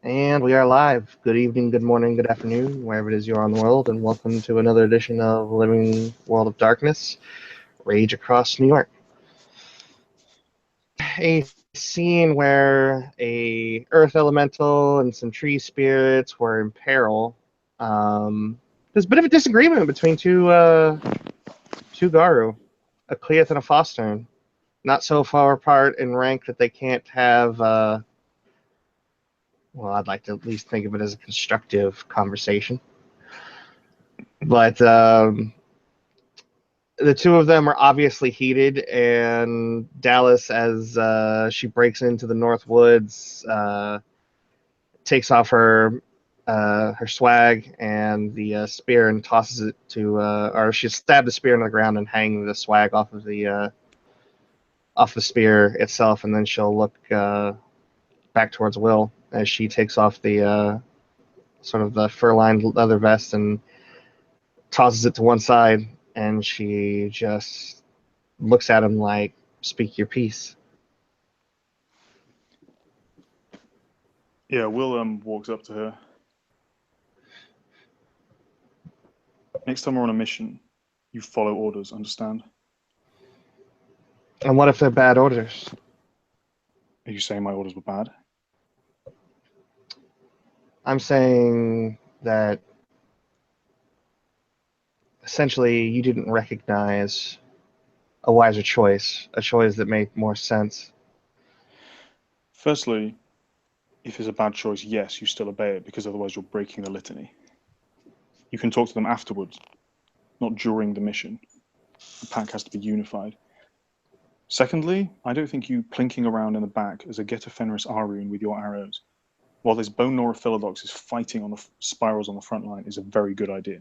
And we are live. Good evening, good morning, good afternoon, wherever it is you are in the world, and welcome to another edition of Living World of Darkness, Rage Across New York. A scene where a earth elemental and some tree spirits were in peril. There's a bit of a disagreement between two Garu, a Cleath and a Fostern. Not so far apart in rank that they can't have well, I'd like to at least think of it as a constructive conversation. But the two of them are obviously heated, and Dallas, as she breaks into the North Woods, takes off her swag and the spear and tosses it to, or she stabbed the spear into the ground and hang the swag off the spear itself, and then she'll look back towards Will as she takes off the sort of the fur-lined leather vest and tosses it to one side, and she just looks at him like, "Speak your piece." Yeah, Will walks up to her. Next time we're on a mission, you follow orders, understand? And what if they're bad orders? Are you saying my orders were bad? I'm saying that essentially you didn't recognize a wiser choice, a choice that made more sense. Firstly, if it's a bad choice, yes, you still obey it, because otherwise you're breaking the litany. You can talk to them afterwards, not during the mission. The pack has to be unified. Secondly, I don't think you plinking around in the back as a Geta Fenris Arun with your arrows, while this Bone Nora Philodox is fighting on the spirals on the front line, is a very good idea.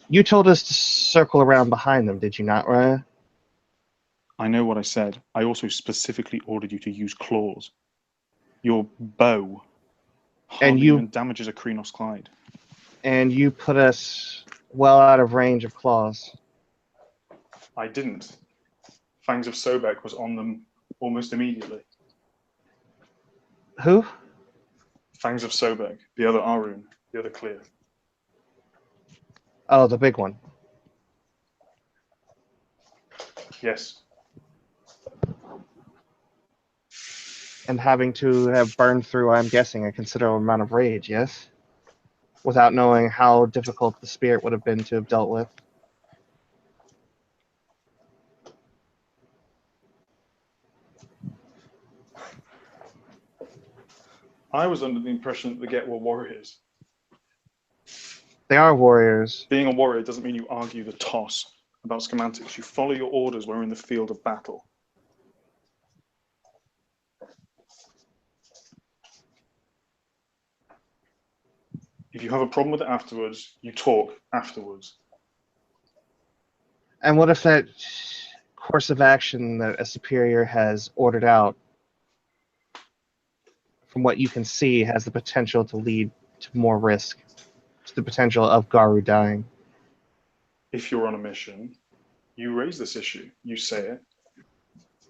You told us to circle around behind them, did you not, Raya? I know what I said. I also specifically ordered you to use claws. Your bow hardly even damages a Krenos Clyde. And you put us well out of range of claws. I didn't. Fangs of Sobek was on them almost immediately. Who? Fangs of Sobek, the other Arun, the other Clear. Oh, the big one. Yes. And having to have burned through, I'm guessing, a considerable amount of rage, yes? Without knowing how difficult the spirit would have been to have dealt with. I was under the impression that the Get were warriors. They are warriors. Being a warrior doesn't mean you argue the toss about schematics. You follow your orders when we're in the field of battle. If you have a problem with it afterwards, you talk afterwards. And what if that course of action that a superior has ordered out, from what you can see, has the potential to lead to more risk, to the potential of Garu dying? If you're on a mission, you raise this issue, you say it,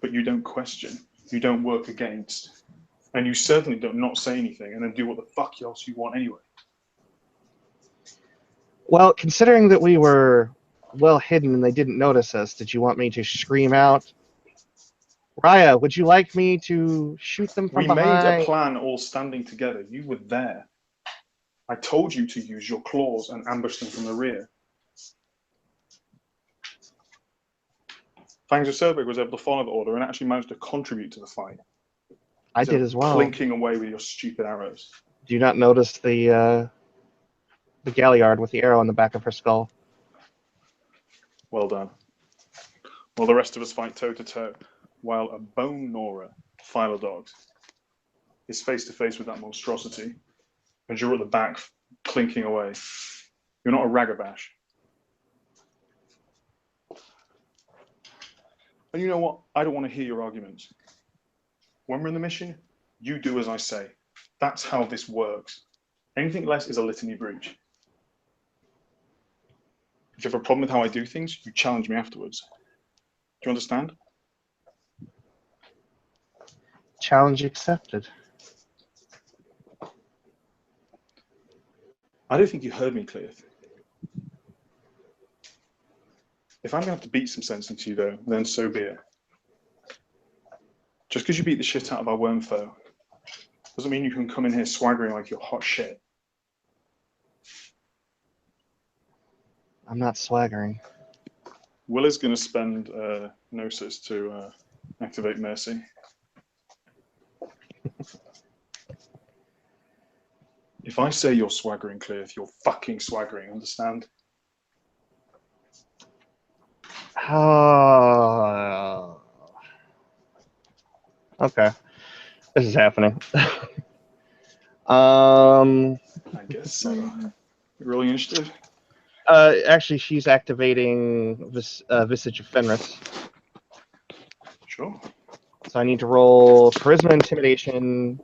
but you don't question, you don't work against, and you certainly don't not say anything and then do what the fuck else you want anyway. Well, considering that we were well hidden and they didn't notice us, did you want me to scream out, "Raya, would you like me to shoot them from behind?" We made a plan all standing together. You were there. I told you to use your claws and ambush them from the rear. Fangs of Sobek was able to follow the order and actually managed to contribute to the fight. I did as well. Clinking away with your stupid arrows. Do you not notice the galliard with the arrow in the back of her skull? Well done. While the rest of us fight toe to toe, while a Bone Nora Philodox is face to face with that monstrosity, and you're at the back clinking away. You're not a ragabash. And you know what? I don't want to hear your arguments. When we're in the mission, you do as I say. That's how this works. Anything less is a litany breach. If you have a problem with how I do things, you challenge me afterwards. Do you understand? Challenge accepted. I don't think you heard me, Clear. If I'm going to have to beat some sense into you, though, then so be it. Just because you beat the shit out of our worm foe doesn't mean you can come in here swaggering like you're hot shit. I'm not swaggering. Will is going to spend Gnosis to activate Mercy. If I say you're swaggering, Clear, you're fucking swaggering, understand? Okay. This is happening. I guess so. Rolling initiative? Actually, she's activating this Visage of Fenris. Sure. So I need to roll Charisma, Intimidation,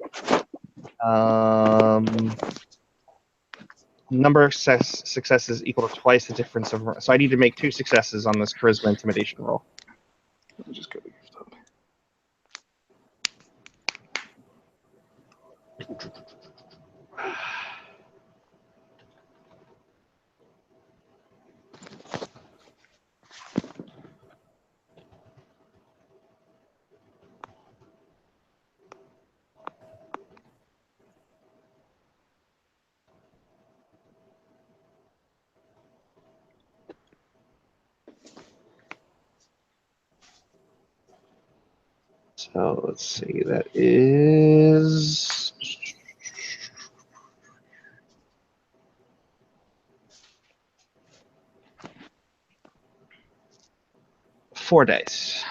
number of successes equal to twice the difference of. So I need to make 2 successes on this Charisma Intimidation roll. Let me just get the gift up. So let's see, that is 4 dice.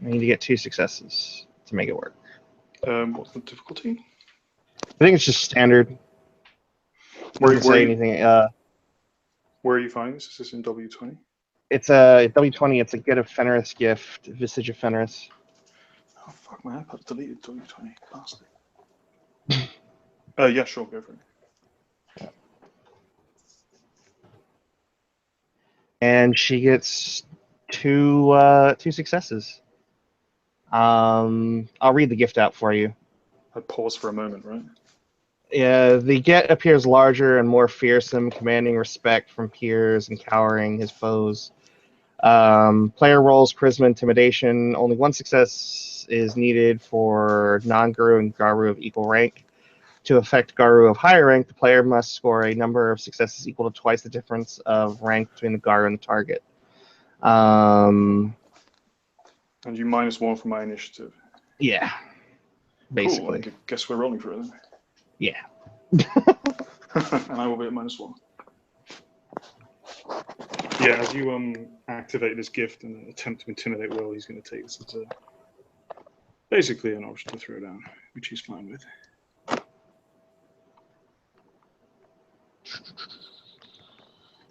I need to get 2 successes to make it work. What's the difficulty? I think it's just standard. Doesn't say anything. Where are you finding this? Is this in W20? It's a W20. It's a Get of Fenris gift, Visage of Fenris. Oh, fuck, my iPad deleted W20. Bastard. Yeah, sure, go for it. And she gets 2 successes. I'll read the gift out for you. I pause for a moment, right? Yeah, the Get appears larger and more fearsome, commanding respect from peers and cowering his foes. Player rolls Charisma Intimidation. Only 1 success is needed for non-Guru and Garu of equal rank. To affect Garu of higher rank, the player must score a number of successes equal to twice the difference of rank between the Garu and the target. And you -1 for my initiative. Yeah, basically. Cool, I guess we're rolling for it then. Yeah. And I will be at -1. Yeah, as you activate this gift and attempt to intimidate Will, he's going to take this as basically an option to throw down, which he's fine with.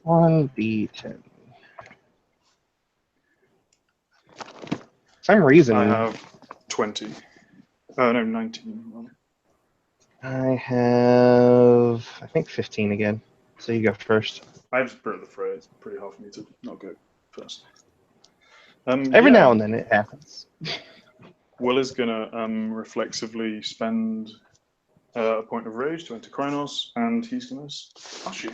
One D10. For some reason, I have 20. Oh, no, 19. I have, I think, 15 again. So you go first. I have Spirit of the Fray. It's pretty hard for me to not go first. Every now and then it happens. Will is going to reflexively spend a point of rage to enter Krynos, and he's going to smash you.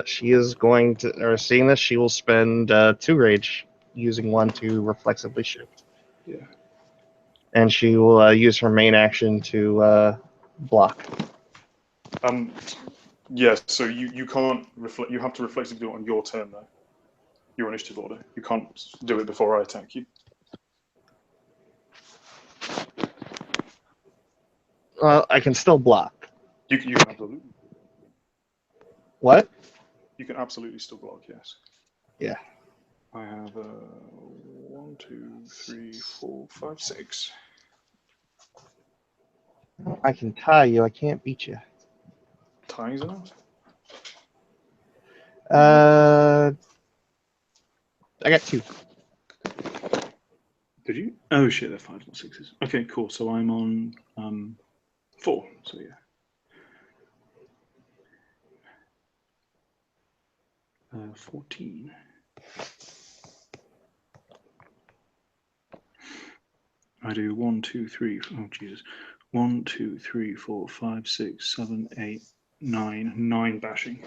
She is going to, or seeing this, she will spend 2 rage, using 1 to reflexively shift. Yeah. And she will use her main action to block. Yes, so you can't reflect. You have to reflexively do it on your turn, though. Your initiative order. You can't do it before I attack you. I can still block. You can absolutely. What? You can absolutely still block. Yes. Yeah. I have 1, 2, 3, 4, 5, 6. I can tie you. I can't beat you. Tying's enough. I got 2. Did you? Oh shit, they're 5s, not 6s. Okay, cool. So I'm on 4. So yeah. 14. I do 1, 2, 3. Oh Jesus. 1, 2, 3, 4, 5, 6, 7, 8, 9. 9 bashing.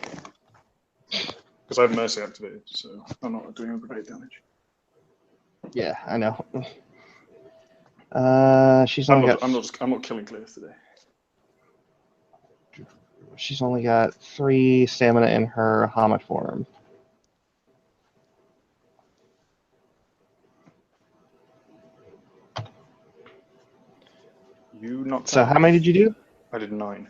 Because I have Mercy activated, so I'm not doing overbait damage. Yeah, I know. She's I'm only not killing clears today. She's only got 3 stamina in her Hamid form. You knocked So out. how many did you do? I did 9.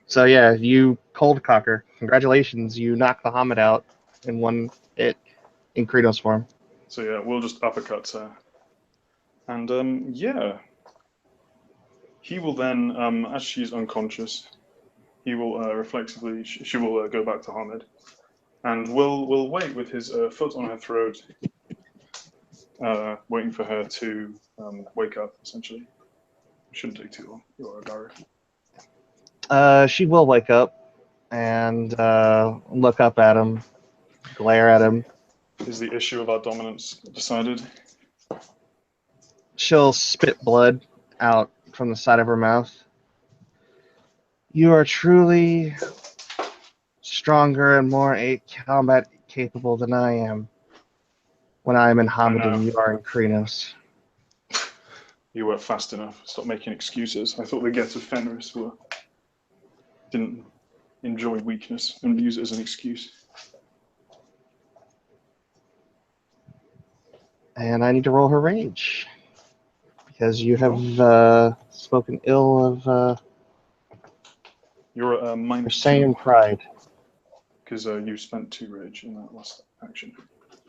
So yeah, you cold cocker. Congratulations, you knocked the Hamid out in one hit in Kratos form. So yeah, we'll just uppercut her. And yeah. He will then, as she's unconscious, he will reflexively, she will go back to Hamid. And will wait with his foot on her throat, waiting for her to wake up, essentially. It shouldn't take too long. You are Gary. She will wake up and look up at him, glare at him. Is the issue of our dominance decided? She'll spit blood out from the side of her mouth. You are truly stronger and more combat capable than I am. When I am in Hamid and you are in Krenos. You were fast enough. Stop making excuses. I thought the Gets of Fenris didn't enjoy weakness and use it as an excuse. And I need to roll her rage. Because you have spoken ill of You're at her -2. Saiyan pride. Because you spent 2 rage in that last action.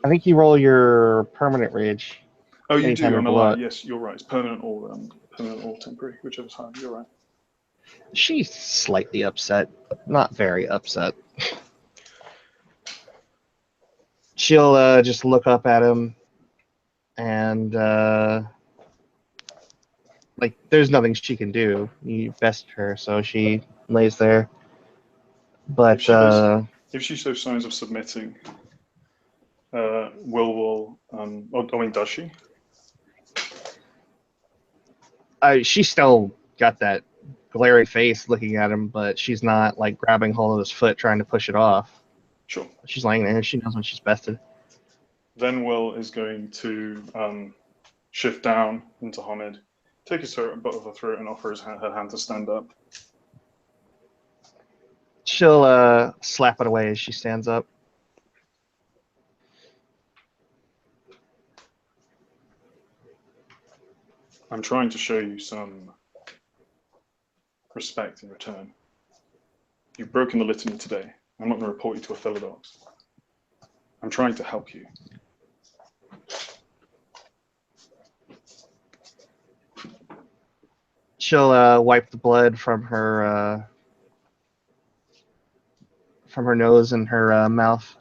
I think you roll your permanent rage. Oh, you anytime do. you're I'm a below lie. it. Yes, you're right. It's permanent or temporary, whichever's higher. You're right. She's slightly upset. Not very upset. She'll just look up at him and like there's nothing she can do. You bested her, so she lays there. But if she shows signs of submitting, will I mean, does she? She's still got that glary face looking at him, but she's not like grabbing hold of his foot trying to push it off. Sure. She's laying there. She knows when she's bested. Then Will is going to shift down into Hamid, take his butt of her throat, and offer her hand to stand up. She'll slap it away as she stands up. I'm trying to show you some respect in return. You've broken the litany today. I'm not going to report you to a Philodox. I'm trying to help you. She'll wipe the blood from her nose and her mouth,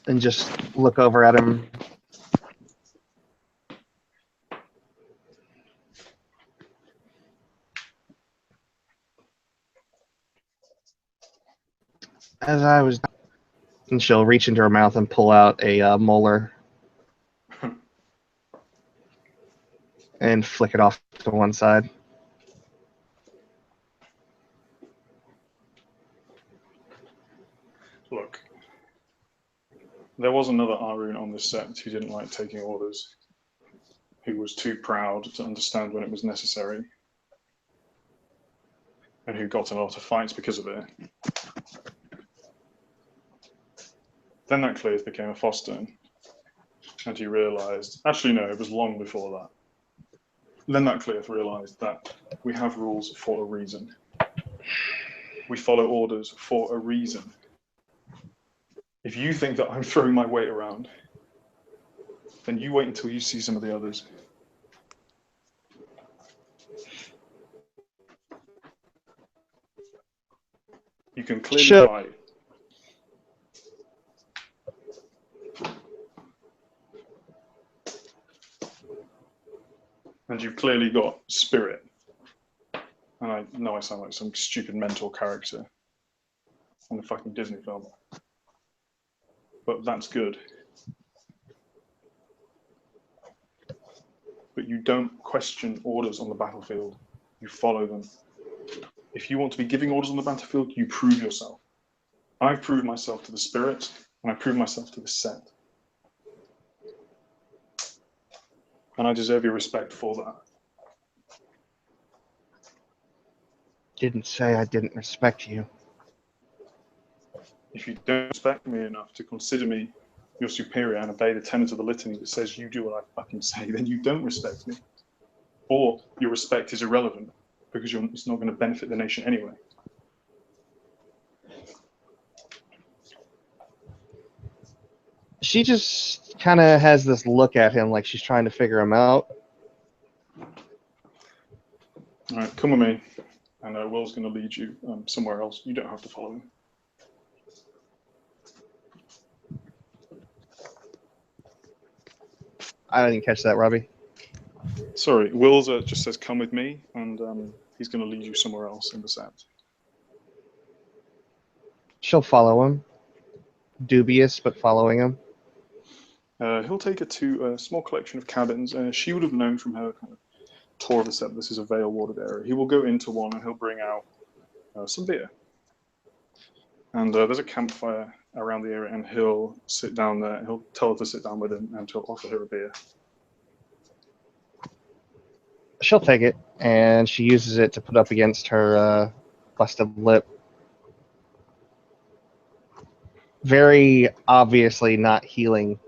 and just look over at him. As I was, and she'll reach into her mouth and pull out a molar and flick it off to one side. Look, there was another Arun on this set who didn't like taking orders, who was too proud to understand when it was necessary, and who got in a lot of fights because of it. Then that Clears became a Foston, and he realised, actually no, it was long before that. Then that Clears realised that we have rules for a reason. We follow orders for a reason. If you think that I'm throwing my weight around, then you wait until you see some of the others. You can clearly fight. And you've clearly got spirit. And I know I sound like some stupid mentor character in a fucking Disney film. But that's good. but you don't question orders on the battlefield. You follow them. If you want to be giving orders on the battlefield, you prove yourself. I've proved myself to the spirit, and I proved myself to the set. And I deserve your respect for that. Didn't say I didn't respect you. If you don't respect me enough to consider me your superior and obey the tenet of the litany that says you do what I fucking say, then you don't respect me. Or your respect is irrelevant because it's not going to benefit the nation anyway. She just kind of has this look at him like she's trying to figure him out. All right, come with me, and Will's going to lead you somewhere else. You don't have to follow him. I didn't catch that, Robbie. Sorry, Will's just says, come with me, and he's going to lead you somewhere else in the set. She'll follow him. Dubious, but following him. He'll take her to a small collection of cabins. She would have known from her kind of tour of the set this is a LWoD area. He will go into one and he'll bring out some beer. And there's a campfire around the area, and he'll sit down there. He'll tell her to sit down with him, and he'll offer her a beer. She'll take it, and she uses it to put up against her busted lip. Very obviously not healing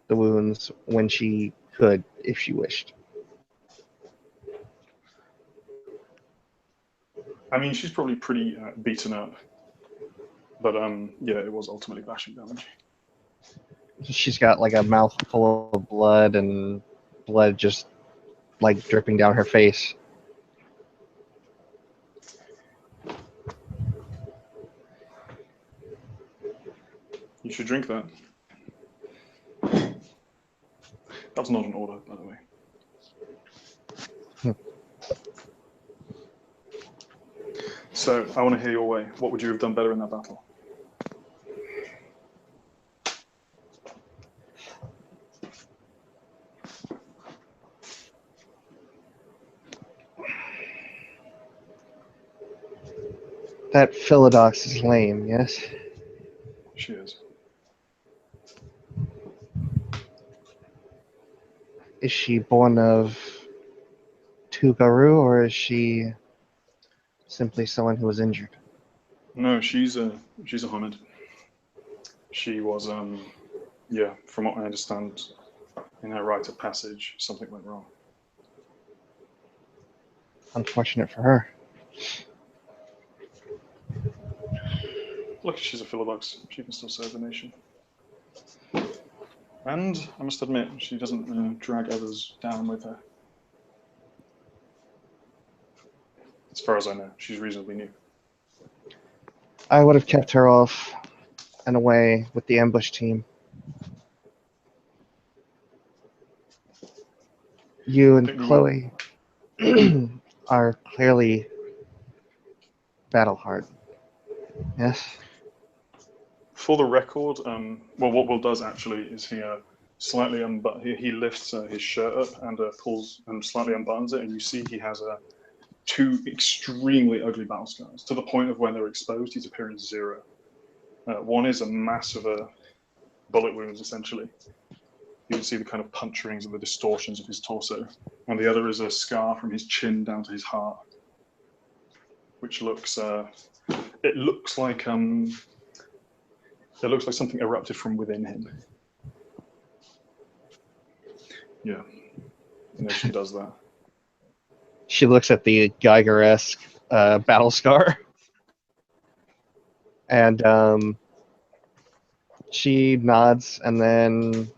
the wounds when she could, if she wished. I mean, she's probably pretty beaten up. But yeah, it was ultimately bashing damage. She's got like a mouth full of blood, and blood just like dripping down her face. You should drink that. That's not an order, by the way. So, I want to hear your way. What would you have done better in that battle? That Philodox is lame, yes? She is. Is she born of Tugaru, or is she simply someone who was injured? No, she's a Hominid. She was, yeah, from what I understand, in her rite of passage, something went wrong. Unfortunate for her. Lucky she's a Philodox. She can still serve the nation. And I must admit, she doesn't drag others down with her. As far as I know, she's reasonably new. I would have kept her off and away with the ambush team. You and Chloe are clearly battle hard. Yes? For the record, well, what Will does actually is he slightly he lifts his shirt up and pulls and slightly unbuttons it, and you see he has two extremely ugly battle scars, to the point of when they're exposed, he's appearing 0. One is a mass of bullet wounds, essentially. You can see the kind of puncturings and the distortions of his torso. And the other is a scar from his chin down to his heart, which looks it looks like something erupted from within him. Yeah, you know, she does that. She looks at the Geiger-esque battle scar, and she nods and then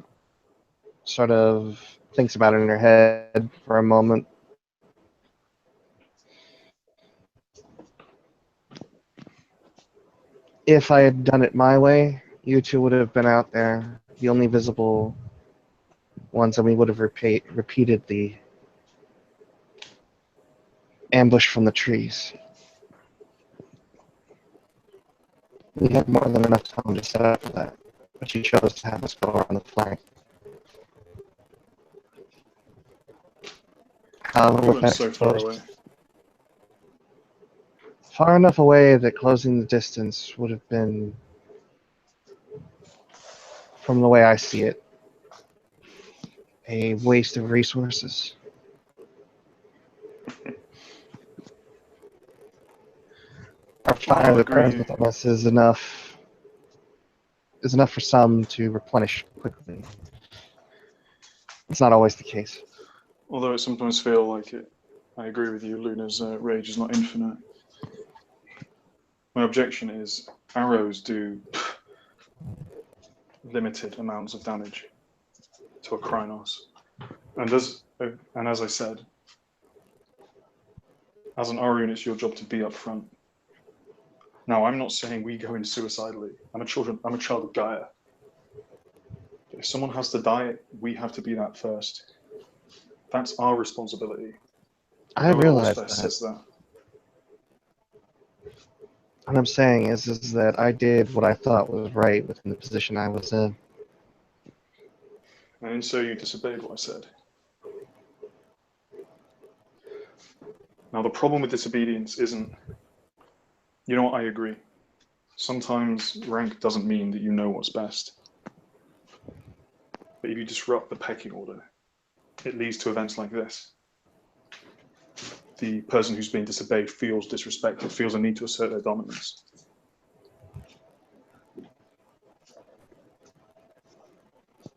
sort of thinks about it in her head for a moment. If I had done it my way, you two would have been out there, the only visible ones, and we would have repeated the ambush from the trees. We had more than enough time to set up for that, but you chose to have us go around the flank. However, You with weren't that so far away. far enough away that closing the distance would have been, from the way I see it, a waste of resources. Our Well, fire I'll that burns agree. within us is enough for some to replenish quickly. It's not always the case. Although it sometimes feels like it. I agree with you, Luna's rage is not infinite. My objection is arrows do limited amounts of damage to a Krynos. And as I said, as an Arun, it's your job to be up front. Now, I'm not saying we go in suicidally. I'm a child of Gaia. But if someone has to die, we have to be that first. That's our responsibility. I No other realize author that. says that. What I'm saying is that I did what I thought was right within the position I was in. And so you disobeyed what I said. Now, the problem with disobedience isn't, you know what, I agree. Sometimes rank doesn't mean that you know what's best. But if you disrupt the pecking order, it leads to events like this. The person who's being disobeyed feels disrespected, feels a need to assert their dominance.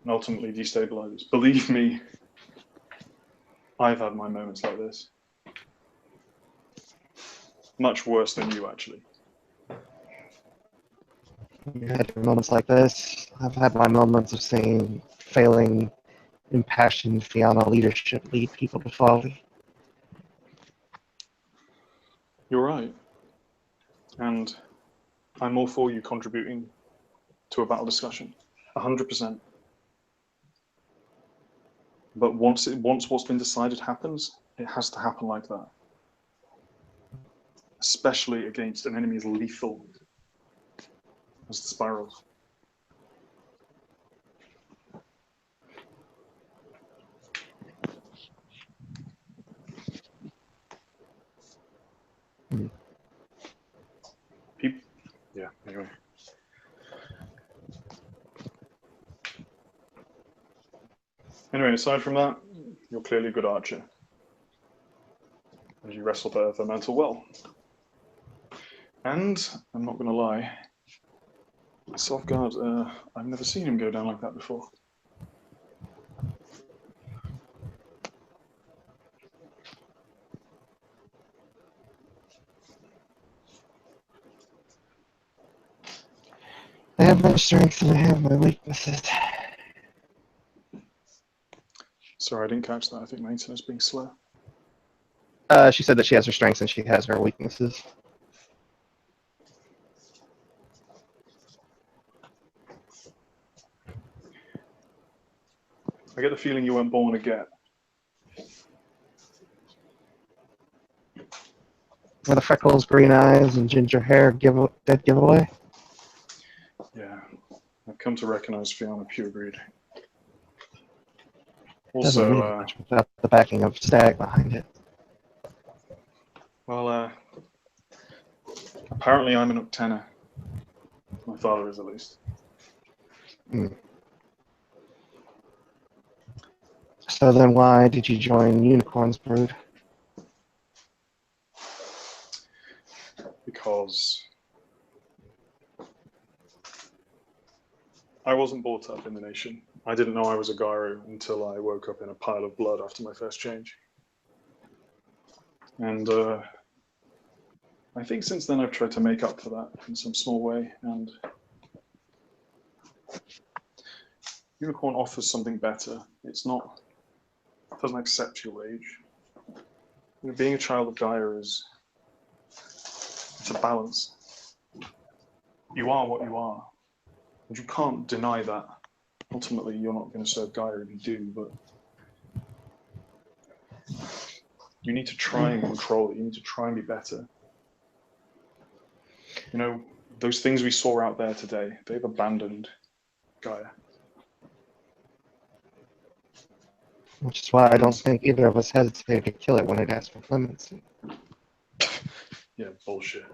And ultimately destabilizes. Believe me, I've had my moments like this. Much worse than you, actually. You had your moments like this. I've had my moments of seeing failing, impassioned Fianna leadership lead people to folly. You're right. And I'm all for you contributing to a battle discussion. 100%. But once what's been decided happens, it has to happen like that. Especially against an enemy as lethal as the Spirals. Yeah, anyway. Anyway, aside from that, you're clearly a good archer. And you wrestle the Earth Elemental well. And, I'm not going to lie, Selfguard, I've never seen him go down like that before. I have my strengths and I have my weaknesses. Sorry, I didn't catch that. I think my internet's being slow. She said that she has her strengths and she has her weaknesses. I get the feeling you weren't born to get. Were the freckles, green eyes, and ginger hair dead giveaway? Yeah, I've come to recognize Fianna pure breed. Doesn't Also, mean much without the backing of Stag behind it. well, apparently I'm an Uktena. My father is, at least. So then why did you join Unicorn's Brood? Because I wasn't brought up in the nation. I didn't know I was a Gyro until I woke up in a pile of blood after my first change. And I think since then I've tried to make up for that in some small way, and Unicorn offers something better. It doesn't accept your age. You know, being a child of Gaia it's a balance. You are what you are, and you can't deny that. Ultimately, you're not going to serve Gaia if you do, but you need to try and control it. You need to try and be better. You know, those things we saw out there today, they've abandoned Gaia. Which is why I don't And think either of us hesitated to kill it when it asked for clemency. yeah, bullshit.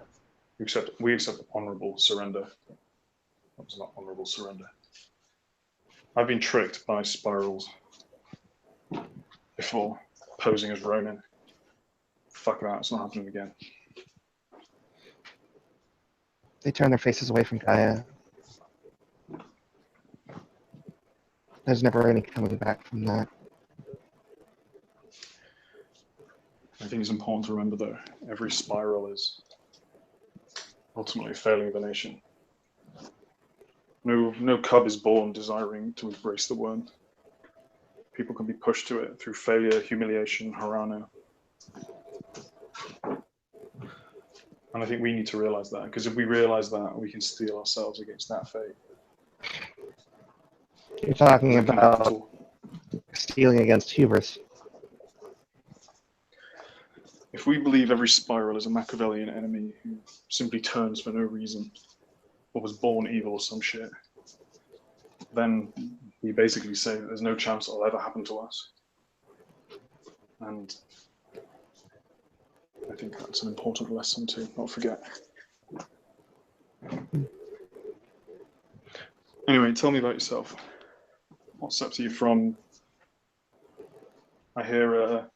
We accept honorable surrender. That was not honorable surrender. I've been tricked by spirals before, posing as Ronin. Fuck that, it's not happening again. They turn their faces away from Gaia. There's never any coming back from that. I think it's important to remember, though, every spiral is ultimately failing the nation. No cub is born desiring to embrace the worm. People can be pushed to it through failure, humiliation, harano. And I think we need to realize that, because if we realize that, we can steel ourselves against that fate. You're talking We can about stealing against hubris. If we believe every spiral is a Machiavellian enemy who simply turns for no reason, or was born evil or some shit, then we basically say that there's no chance it'll ever happen to us. And I think that's an important lesson to not forget. Anyway, tell me about yourself. What's up to you from... I hear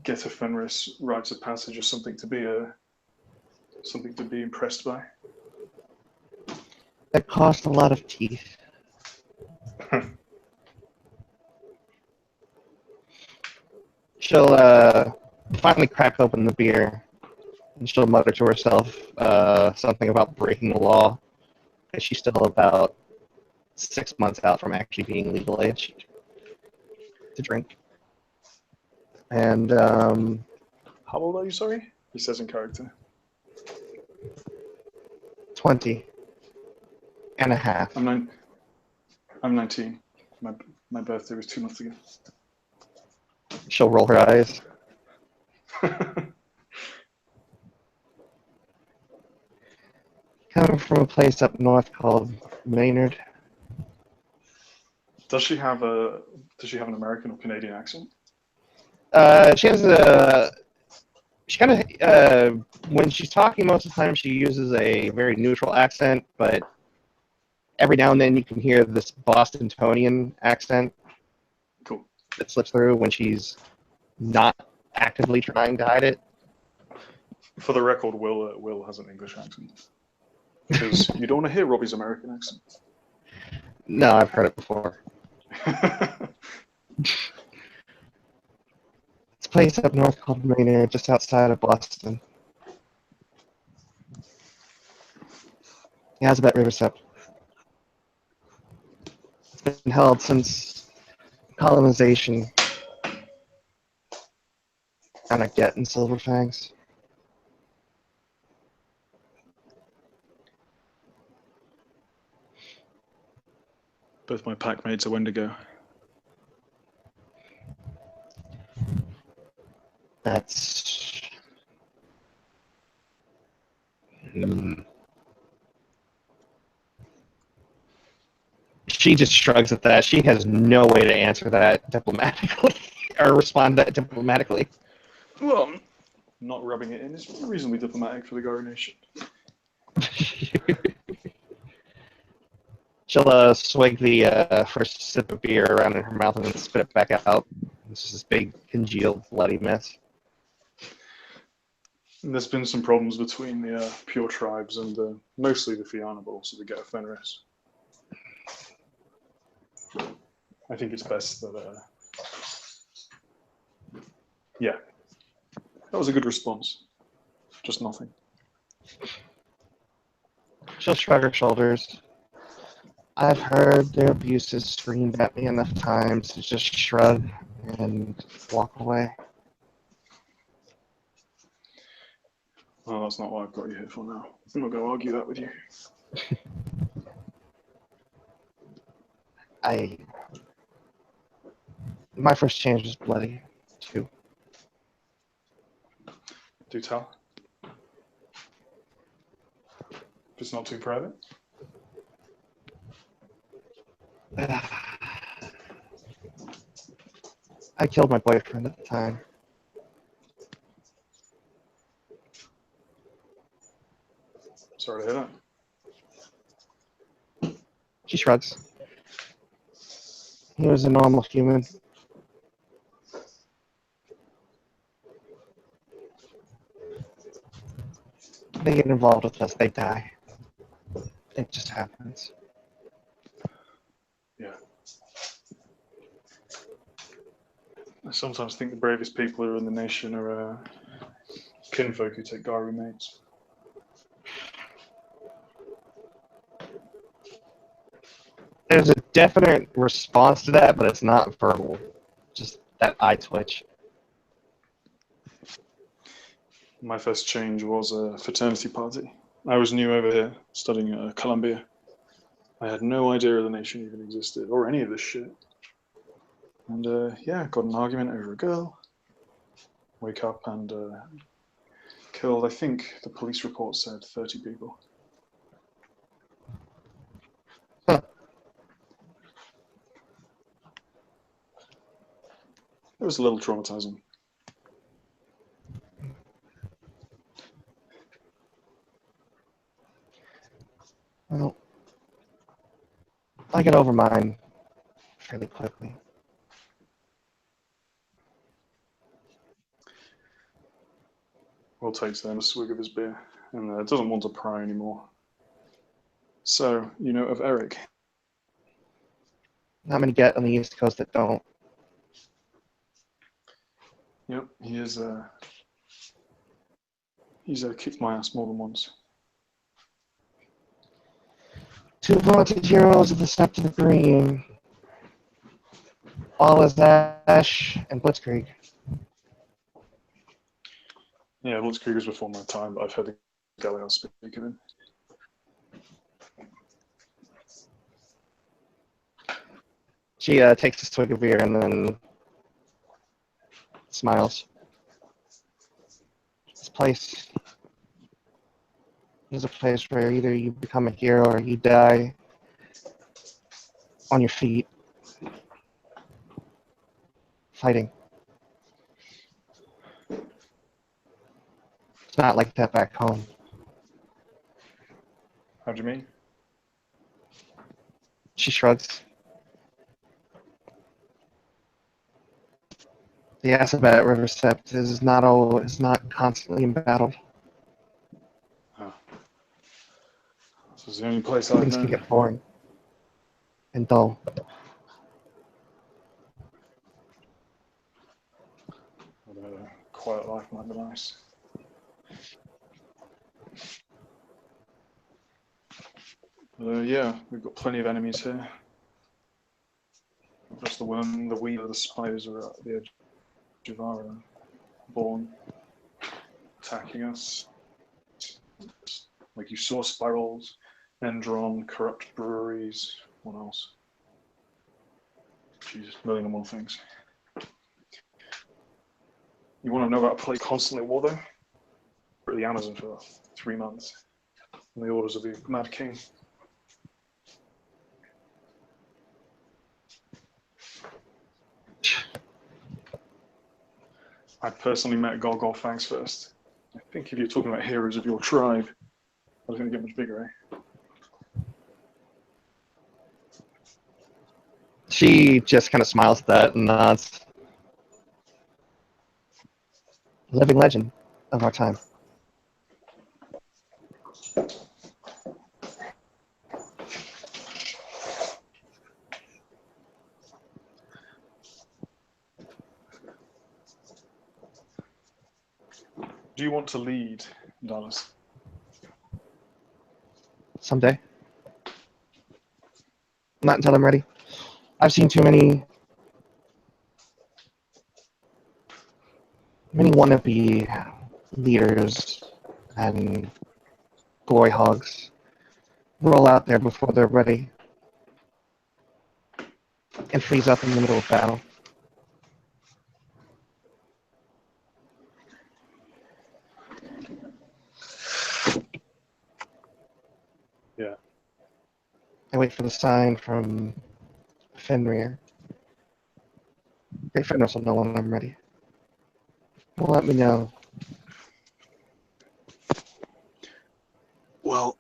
Geta Fenris writes a passage of something to be impressed by. That cost a lot of teeth. She'll finally crack open the beer, and she'll mutter to herself something about breaking the law, because she's still about 6 months out from actually being legal age to drink. And How old are you, sorry? He says in character. 20 and a half. I'm 19. My birthday was 2 months ago. She'll roll her eyes. Coming from a place up north called Maynard. Does she have an American or Canadian accent? She has a. She kind of when she's talking, most of the time she uses a very neutral accent, but every now and then you can hear this Bostonian accent. Cool. That slips through when she's not actively trying to hide it. For the record, Will has an English accent. Because you don't want to hear Robbie's American accent. No, I've heard it before. It's a place up north called Maynard, just outside of Boston. Yeah, it's about Riverside. It's been held since colonization. And I get in Silver Fangs. Both my pack mates are Wendigo. That's... She just shrugs at that. She has no way to answer that diplomatically, or respond to that diplomatically. Well, not rubbing it in is reasonably diplomatic for the Garo Nation. She'll swig the first sip of beer around in her mouth and then spit it back out. This is this big, congealed, bloody mess. And there's been some problems between the pure tribes and mostly the Fianna, but also the Geta Fenris. I think it's best that... yeah. That was a good response. Just nothing. She'll shrug her shoulders. I've heard their abuses screamed at me enough times to just shrug and walk away. Well, that's not what I've got you here for now. I'm not going to argue that with you. My first change was bloody, too. Do tell. If it's not too private. I killed my boyfriend at the time. Sorry to hear that. She shrugs. He was a normal human. They get involved with us, they die. It just happens. Yeah. I sometimes think the bravest people who are in the nation are kinfolk who take diary mates. There's a definite response to that, but it's not verbal. Just that eye twitch. My first change was a fraternity party. I was new over here, studying at Columbia. I had no idea the nation even existed, or any of this shit. And yeah, got an argument over a girl. Wake up and killed, I think the police report said 30 people. Huh. It was a little traumatizing. Well, I get over mine fairly quickly. Will takes then a swig of his beer and doesn't want to pry anymore. So, you know of Eric? Not many get on the East Coast that don't. Yep, he is. He's kicked my ass more than once. Two vaunted heroes of the Steppe to the Green. All is Ash and Blitzkrieg. Yeah, Blitzkrieg was before my time, but I've heard the Galileo speak of him. She takes a swig of beer and then smiles. This place is a place where either you become a hero or you die on your feet, fighting. It's not like that back home. How do you mean? She shrugs. The Asabat River Sept is not constantly embattled. Oh. This is the only place I've Things can known. get boring and dull. But a quiet life might be nice. Yeah, we've got plenty of enemies here. Just the worm, the weaver, the spiders are at the edge of our born, attacking us. Like you saw, spirals, Endron, corrupt breweries. What else? Jesus, a million and one things. You want to know about a place constantly at war, though? We're at the Amazon for 3 months. On the orders of the Mad King. I personally met Golgol Fangs first. I think if you're talking about heroes of your tribe, I was going to get much bigger, eh? She just kind of smiles at that and nods. Living legend of our time. Do you want to lead, Dallas? Someday. Not until I'm ready. I've seen too many wannabe leaders and glory hogs roll out there before they're ready and freeze up in the middle of battle. Yeah. I wait for the sign from Fenrir. Great friend will know when I'm ready. Well, let me know. Well,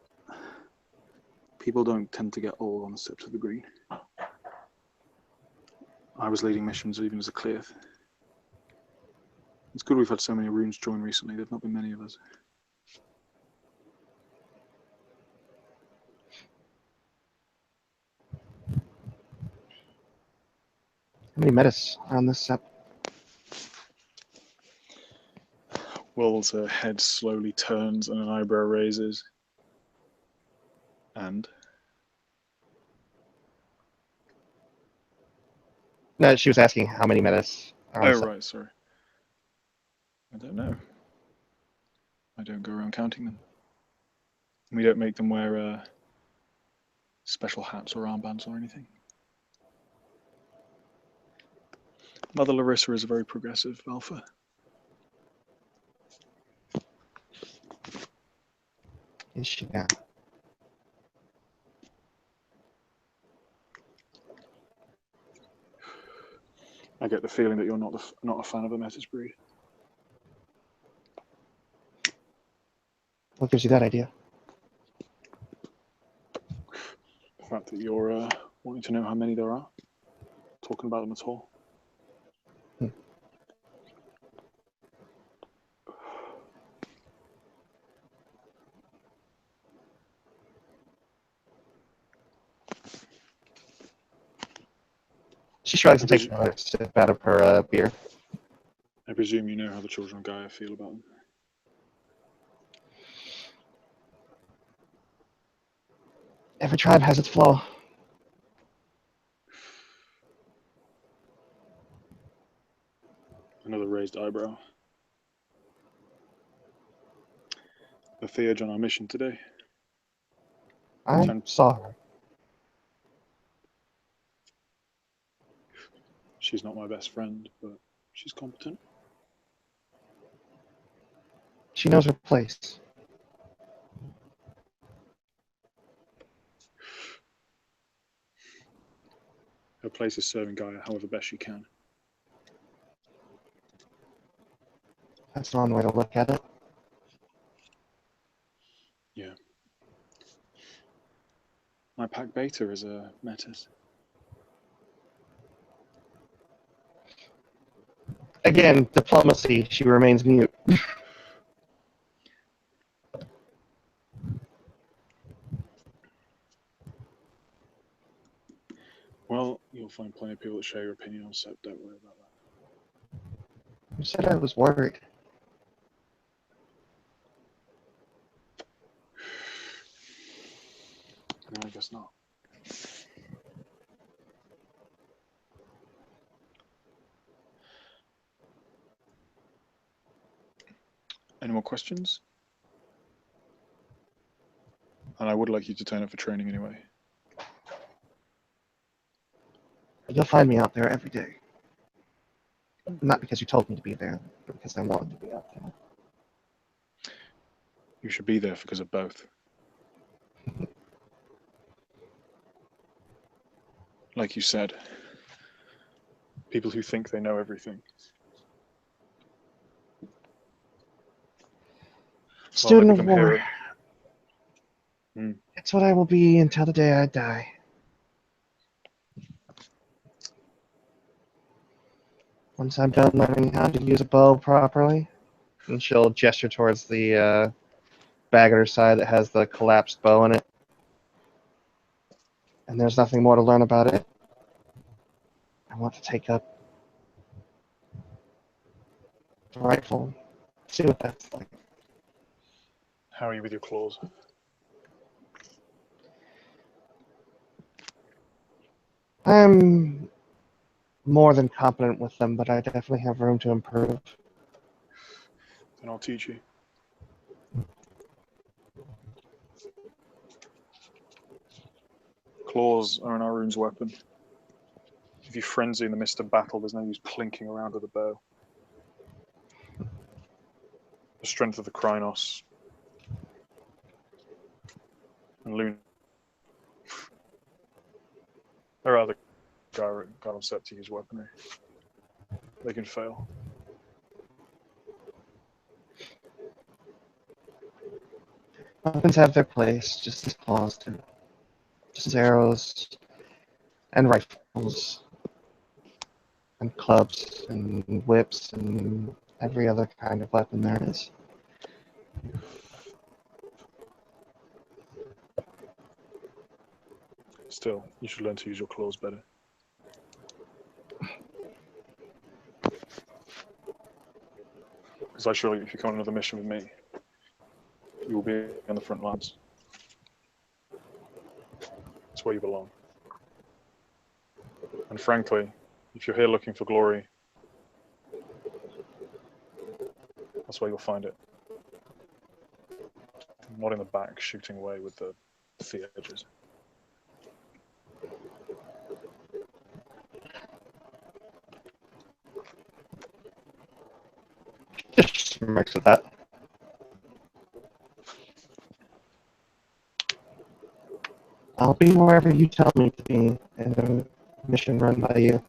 people don't tend to get old on the steps of the green. I was leading missions even as a Clearth. It's good we've had so many runes join recently. There've not been many of us. How many metas are on this set? Will's head slowly turns and an eyebrow raises. And? No, she was asking how many metas are on Oh, the set. right, sorry. I don't know. I don't go around counting them. We don't make them wear special hats or armbands or anything. Mother Larissa is a very progressive alpha. Is she now? I get the feeling that you're not a fan of the Metis breed. What gives you that idea? The fact that you're wanting to know how many there are, talking about them at all. She shrugs and takes another sip out of her beer. I presume you know how the children of Gaia feel about them. Every tribe has its flaw. Another raised eyebrow. The Theurge on our mission today. I saw her. She's not my best friend, but she's competent. She knows her place. Her place is serving Gaia however best she can. That's one way to look at it. Yeah. My pack beta is a Metis. Again, diplomacy. She remains mute. Well, you'll find plenty of people that share your opinion on set. Don't worry about that. You said I was worried. No, I guess not. Any more questions? And I would like you to turn up for training anyway. You'll find me out there every day. Not because you told me to be there, but because I wanted to be out there. You should be there because of both. Like you said, people who think they know everything. Student of war. Mm. It's what I will be until the day I die. Once I'm done learning how to use a bow properly, and she'll gesture towards the bag at her side that has the collapsed bow in it. And there's nothing more to learn about it. I want to take up the rifle, see what that's like. How are you with your claws? I'm more than competent with them, but I definitely have room to improve. Then I'll teach you. Claws are an Arun's weapon. If you frenzy in the midst of battle, there's no use clinking around with a bow. The strength of the Krynos and Luna. There are other God on set to use weaponry. they can fail. Weapons have their place, just as claws do. Just as arrows and rifles and clubs and whips and every other kind of weapon there is. Still, you should learn to use your claws better. Because I assure you, if you come on another mission with me, you will be on the front lines. It's where you belong. And frankly, if you're here looking for glory, that's where you'll find it. Not in the back, shooting away with the edges. Just mix with that. I'll be wherever you tell me to be in a mission run by you.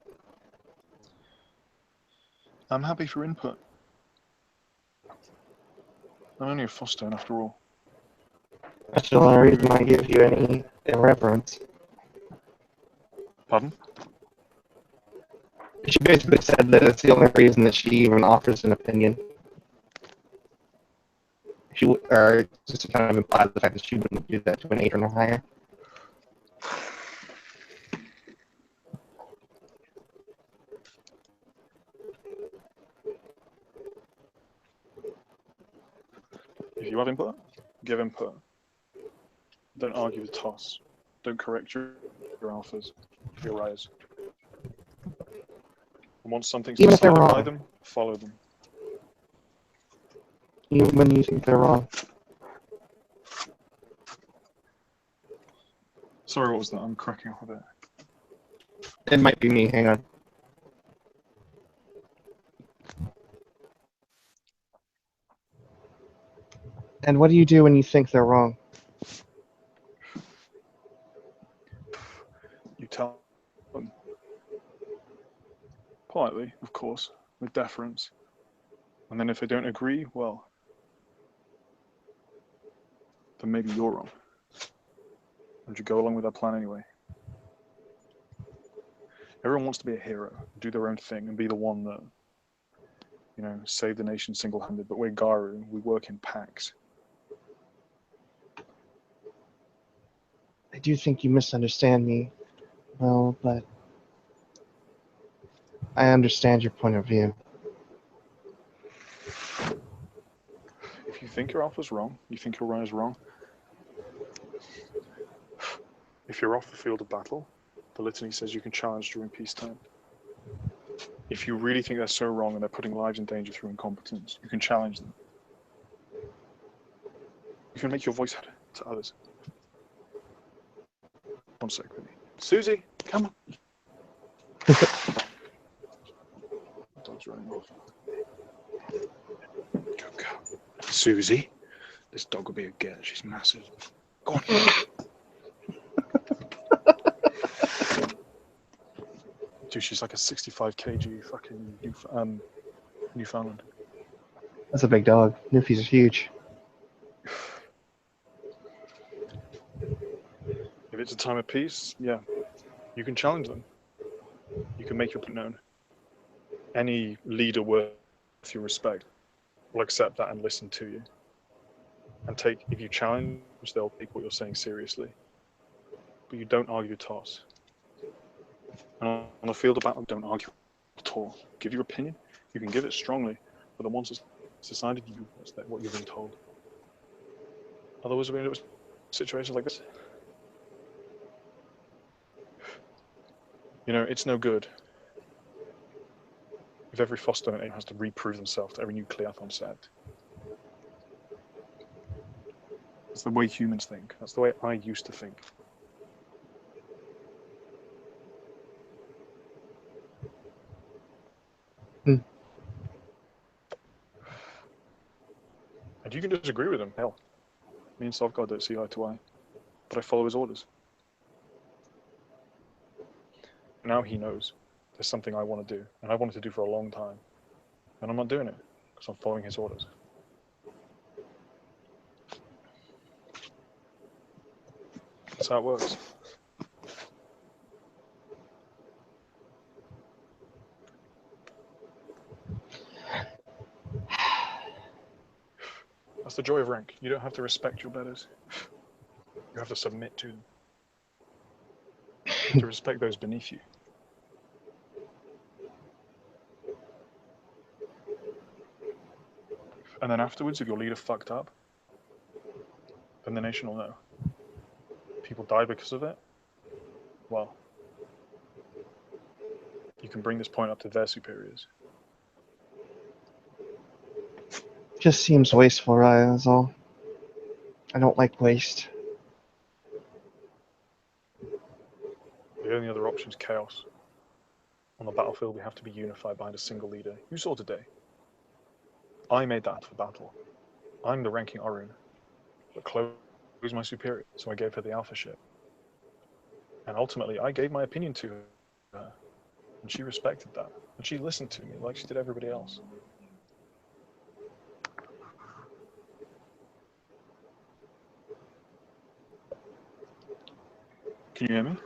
I'm happy for input. I'm only a Fostone after all. That's the only reason I give you any irreverence. Pardon? She basically said that it's the only reason that she even offers an opinion. She or just to kind of imply the fact that she wouldn't do that to an 8 or higher. If you have input, give input. Don't argue with toss. Don't correct your alphas, your rise. And once something's Even if they're decided by wrong. them, follow them. Even when you think they're wrong. Sorry, what was that? I'm cracking up a bit. It might be me, hang on. And what do you do when you think they're wrong? You tell them. Politely, of course, with deference. And then if they don't agree, well, then maybe you're wrong. And you go along with that plan anyway. Everyone wants to be a hero, do their own thing, and be the one that, you know, save the nation single-handed. But we're Garu, we work in packs. I do think you misunderstand me, well, but I understand your point of view. If you think your alpha's wrong, you think your runner's wrong, if you're off the field of battle, the litany says you can challenge during peacetime. If you really think they're so wrong and they're putting lives in danger through incompetence, you can challenge them. You can make your voice heard to others. One sec with me. Susie, come on. Dog's running off. Go, go. Susie, this dog will be a girl. She's massive. Go on. Dude, she's like a 65 kg fucking Newfoundland. That's a big dog. Newfies are huge. If it's a time of peace, yeah, you can challenge them. You can make your point known. Any leader worth your respect will accept that and listen to you. And take, if you challenge, they'll take what you're saying seriously. But you don't argue toss. And on the field of battle, don't argue at all. Give your opinion. You can give it strongly, but then once it's decided, that's what you're being told. Otherwise, we're in situations like this. You know, it's no good if every foster aim has to reprove themselves to every new Cleath on set. That's the way humans think. That's the way I used to think. And you can disagree with him. Hell, me and Sovgod don't see eye to eye, but I follow his orders. Now he knows. there's something I want to do, and I wanted to do for a long time, and I'm not doing it because I'm following his orders. That's how it works. That's the joy of rank. You don't have to respect your betters. You have to submit to them. You have to respect those beneath you. And then afterwards, if your leader fucked up, then the nation will know. People die because of it. Well, you can bring this point up to their superiors. Just seems wasteful, right? That's all. I don't like waste. The only other option is chaos. On the battlefield, we have to be unified behind a single leader. You saw today. I made that for battle. I'm the ranking Arun. But Chloe was my superior, so I gave her the alpha ship. And ultimately, I gave my opinion to her. And she respected that. And she listened to me like she did everybody else. Can you hear me?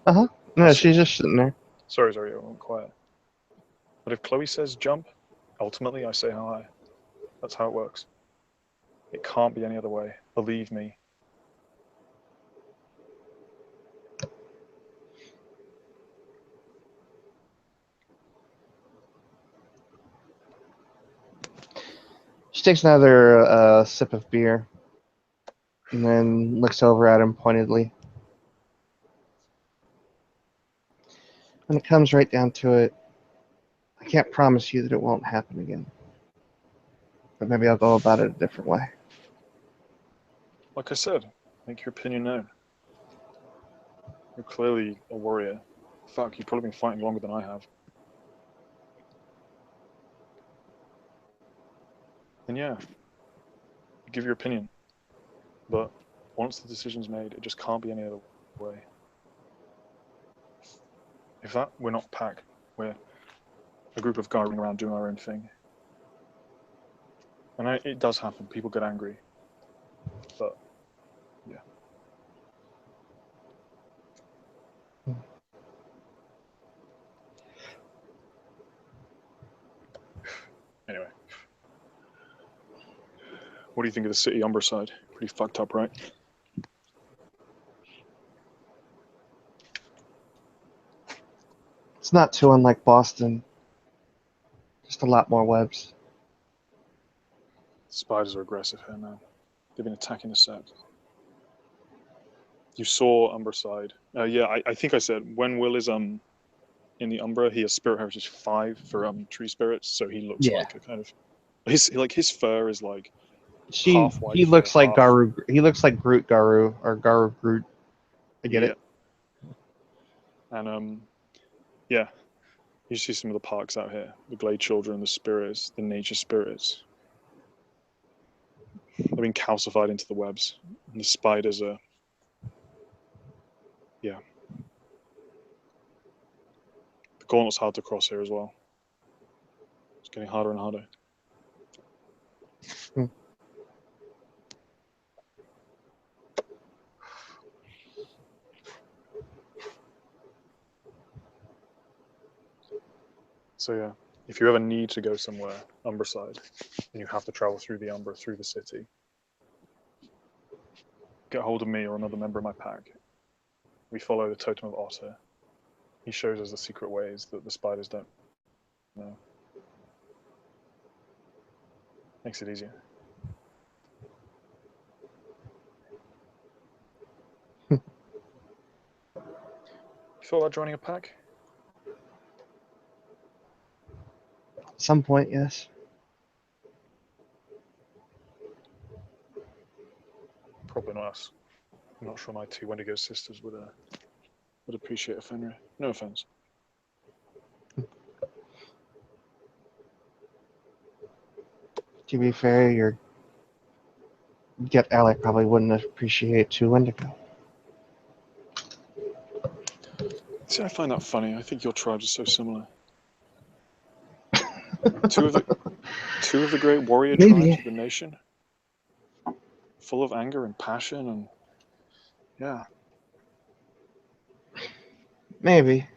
Uh-huh. No, she's just sitting there. Sorry, I went quiet. But if Chloe says jump, ultimately I say hi. That's how it works. It can't be any other way. Believe me. She takes another sip of beer and then looks over at him pointedly. When it comes right down to it, I can't promise you that it won't happen again. But maybe I'll go about it a different way. Like I said, make your opinion known. You're clearly a warrior. Fuck, you've probably been fighting longer than I have. And yeah, you give your opinion. But once the decision's made, it just can't be any other way. If that, we're not pack. We're a group of guys running around doing our own thing. And it does happen. People get angry. But, yeah. Anyway. What do you think of the city Umbra side? Pretty fucked up, right? It's not too unlike Boston. Just a lot more webs. Spiders are aggressive here, man. They've been attacking the set. You saw Umbra side. Yeah, I think I said when Will is in the Umbra, he has Spirit Heritage 5 for tree spirits, so he looks like a kind of his fur is like half white He fur, looks like half... Garu. He looks like Groot Garu or Garu Groot. I get it. And yeah, you see some of the parks out here, the Glade Children, the spirits, the nature spirits. They've been calcified into the webs, and the spiders are... Yeah. The gauntlet's hard to cross here as well. It's getting harder and harder. So yeah, if you ever need to go somewhere, Umbra side, and you have to travel through the Umbra, through the city, get hold of me or another member of my pack. We follow the Totem of Otter. He shows us the secret ways that the spiders don't know. Makes it easier. You thought about joining a pack? At some point, yes. Probably not us. I'm not sure my two Wendigo sisters would appreciate a Fenrir. No offense. To be fair, your Get Ally probably wouldn't appreciate 2 Wendigo. See, I find that funny. I think your tribes are so similar. Two of the great warrior tribes Maybe. of the nation, full of anger and passion, and yeah. Maybe.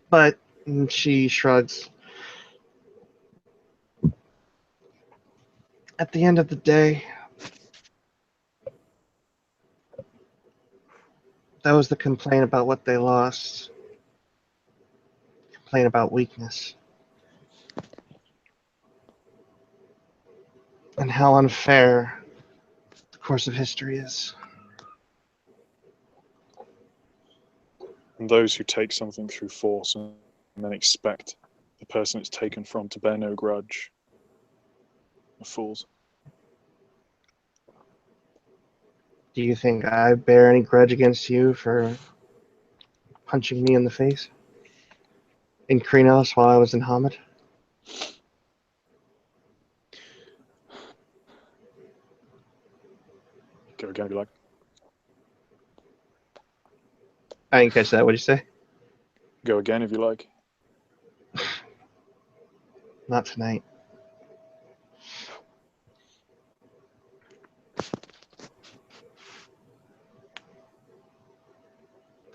But she shrugs. At the end of the day, those that complain about what they lost complain about weakness. And how unfair the course of history is. And those who take something through force and then expect the person it's taken from to bear no grudge are fools. Do you think I bear any grudge against you for punching me in the face? In Krenos while I was in Hamid? Go again, be like, I didn't catch that. What'd you say? go again if you like. Not tonight.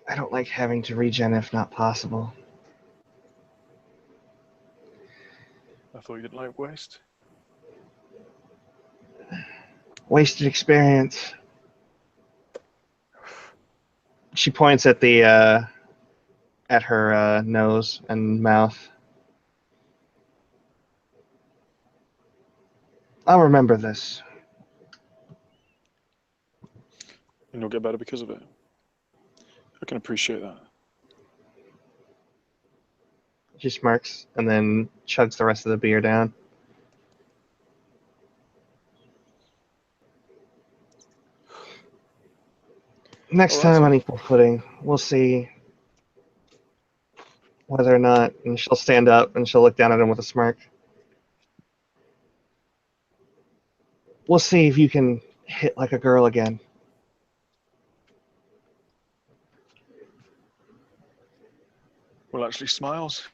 I don't like having to regen if not possible. I thought you didn't like waste. Wasted experience. She points at the at her nose and mouth. I'll remember this. And you'll get better because of it. I can appreciate that. She smirks and then chugs the rest of the beer down. Next All right. time on equal footing, we'll see whether or not. And she'll stand up and she'll look down at him with a smirk. We'll see if you can hit like a girl again. Well, actually, smiles.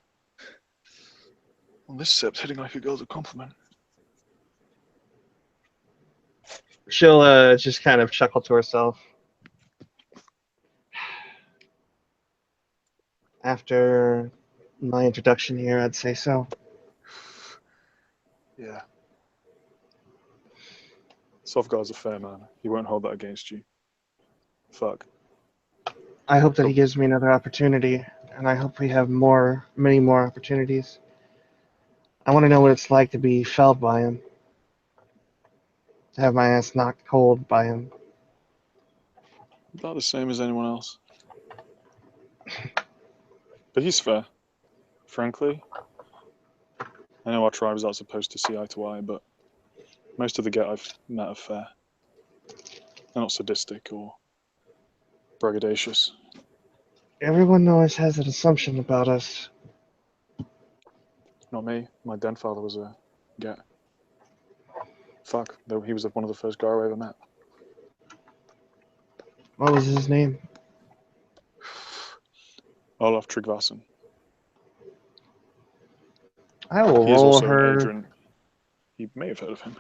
Well, this sip's hitting like a girl's a compliment. She'll just kind of chuckle to herself. After my introduction here, I'd say so. Yeah. Sovgar's a fair man. He won't hold that against you. Fuck. I hope that he Cool. gives me another opportunity, and I hope we have many more opportunities. I want to know what it's like to be felled by him, to have my ass knocked cold by him. About the same as anyone else. But he's fair. Frankly, I know our tribes aren't supposed to see eye to eye, but most of the get I've met are fair. They're not sadistic or braggadocious. Everyone always has an assumption about us. Not me. My den father was a get. Fuck, though he was one of the first Gar I ever met. What was his name? Olaf Tryggvason. I will He is roll also an her. Adrian. You may have heard of him.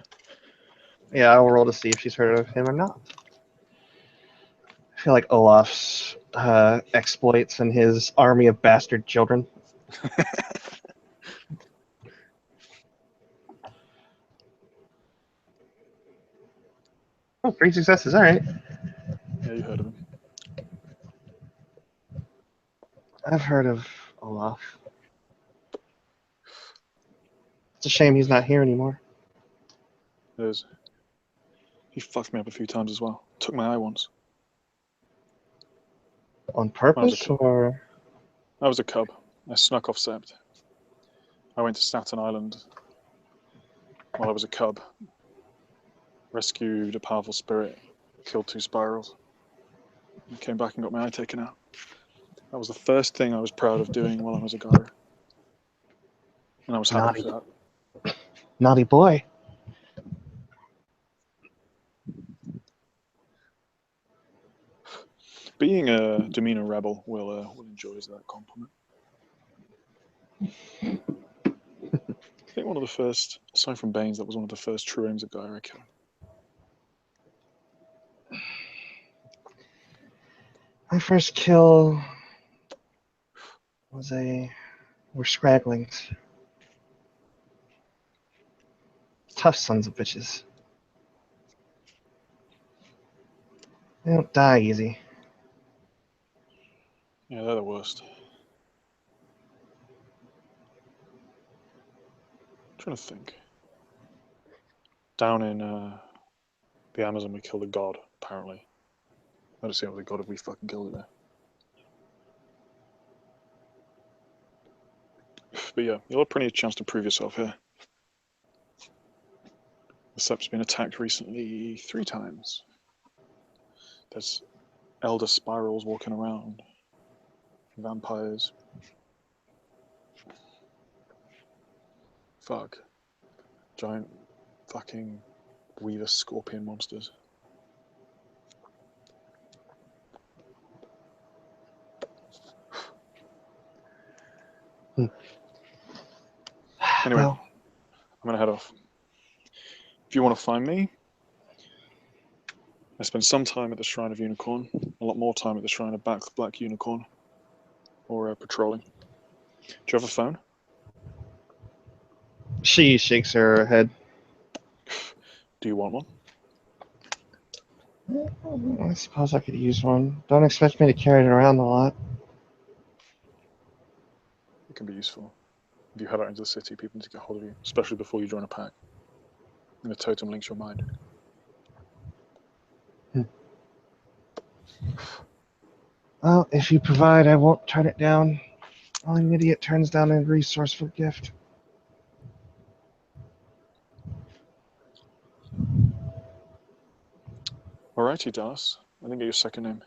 Yeah, I will roll to see if she's heard of him or not. I feel like Olaf's exploits and his army of bastard children. Oh, 3 successes. All right. Yeah, you heard of him. I've heard of Olaf. It's a shame he's not here anymore. There's. He fucked me up a few times as well. Took my eye once. On When I was a purpose, kid. or I was a cub. I snuck off Sept. I went to Staten Island while I was a cub. Rescued a powerful spirit. Killed 2 spirals. And came back and got my eye taken out. That was the first thing I was proud of doing while I was a Gar. And I was happy naughty, for that. naughty boy? Being a demeanor rebel will enjoy that compliment. I think one of the first, aside from Baines, that was one of the first true aims of Guy I killed. My first kill was were scragglings. Tough sons of bitches. They don't die easy. Yeah, they're the worst. I'm trying to think. Down in the Amazon, we killed a god, apparently. I don't see how the god if we fucking killed it there. But yeah, you'll have plenty of chance to prove yourself here. The Sept's been attacked recently 3 times. There's elder spirals walking around. Vampires. Fuck. Giant fucking weaver scorpion monsters. Anyway, Well, I'm gonna head off. If you want to find me, I spend some time at the Shrine of Unicorn, a lot more time at the Shrine of Black Unicorn, or patrolling. Do you have a phone? she shakes her head. Do you want one? I suppose I could use one. Don't expect me to carry it around a lot. It can be useful. If you head out into the city, people need to get hold of you, especially before you join a pack. And the totem links your mind. Well, if you provide, I won't turn it down. Only an idiot turns down a resourceful gift. Alrighty, Dallas. I didn't get your second name.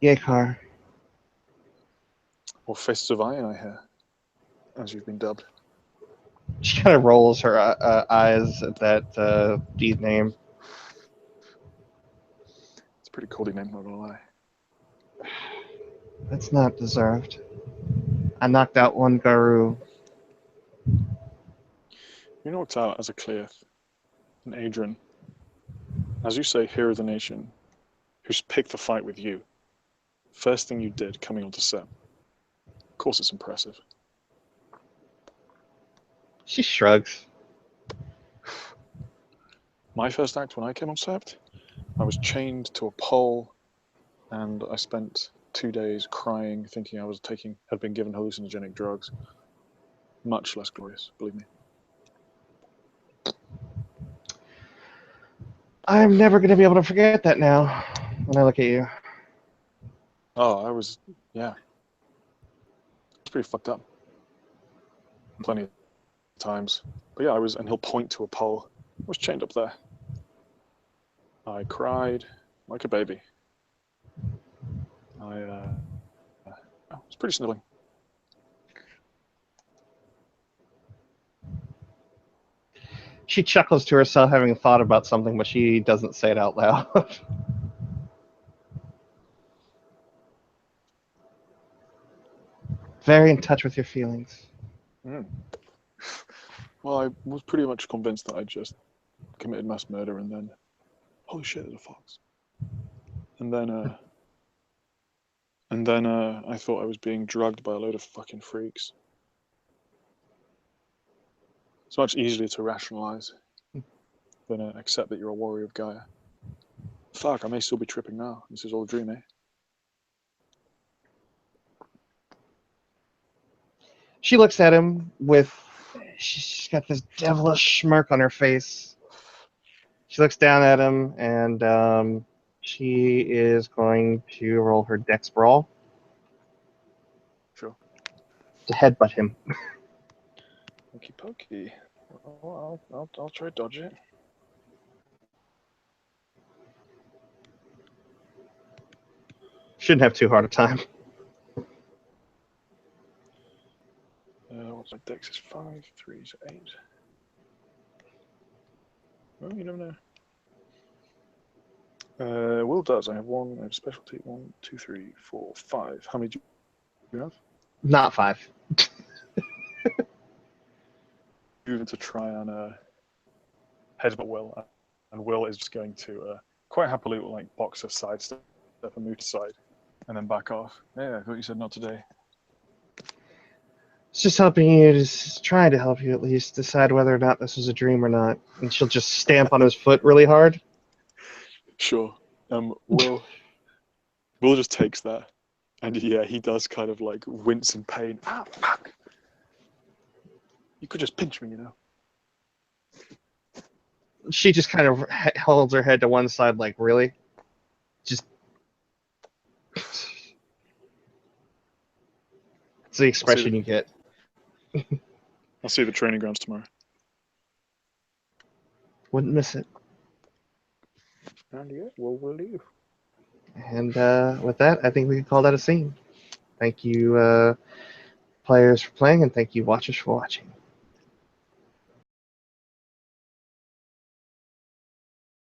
Yakar. Or Faces of Iron, I hear, as you've been dubbed. She kind of rolls her eyes at that deed name. It's a pretty cool name, not gonna lie. That's not deserved. I knocked out one Garou. You knocked out as a Cleith, an Adrian, as you say, hero of the nation, who's picked the fight with you. First thing you did coming onto set. Of course, it's impressive. She shrugs. My first act when I came on set, I was chained to a pole, and I spent 2 days crying, thinking I had been given hallucinogenic drugs. Much less glorious, believe me. I'm never going to be able to forget that now when I look at you. Oh, yeah. It's pretty fucked up. Plenty of times. But yeah, and he'll point to a pole. I was chained up there. I cried like a baby. It's pretty sniveling. She chuckles to herself, having thought about something, but she doesn't say it out loud. Very in touch with your feelings. Mm. Well, I was pretty much convinced that I just committed mass murder, and then, holy shit, there's a fox. And then I thought I was being drugged by a load of fucking freaks. It's much easier to rationalize than accept that you're a warrior of Gaia. Fuck, I may still be tripping now. This is all a dream, eh? She looks at him with. She's got this devilish smirk on her face. She looks down at him, and she is going to roll her dex brawl Sure. to headbutt him. Okie pokey. Well, I'll try to dodge it. Shouldn't have too hard a time. What's my dex is 5, 3 is 8. Well, you never know. Will does. I have one. I have specialty. 1, 2, 3, 4, 5. How many do you have? Not 5. Moving to try and headbutt Will, and Will is just going to quite happily like box a sidestep and move to side, and then back off. Yeah, I thought you said not today. It's just helping you, just trying to help you at least decide whether or not this was a dream or not. And she'll just stamp on his foot really hard. Sure. Will just takes that, and yeah, he does kind of like wince in pain. Ah, fuck! You could just pinch me, you know. She just kind of holds her head to one side, like, really? Just. It's the expression you get. I'll see you at the training grounds tomorrow. Wouldn't miss it. And yeah, well, we'll leave. And with that, I think we can call that a scene. Thank you, players, for playing, and thank you, watchers, for watching.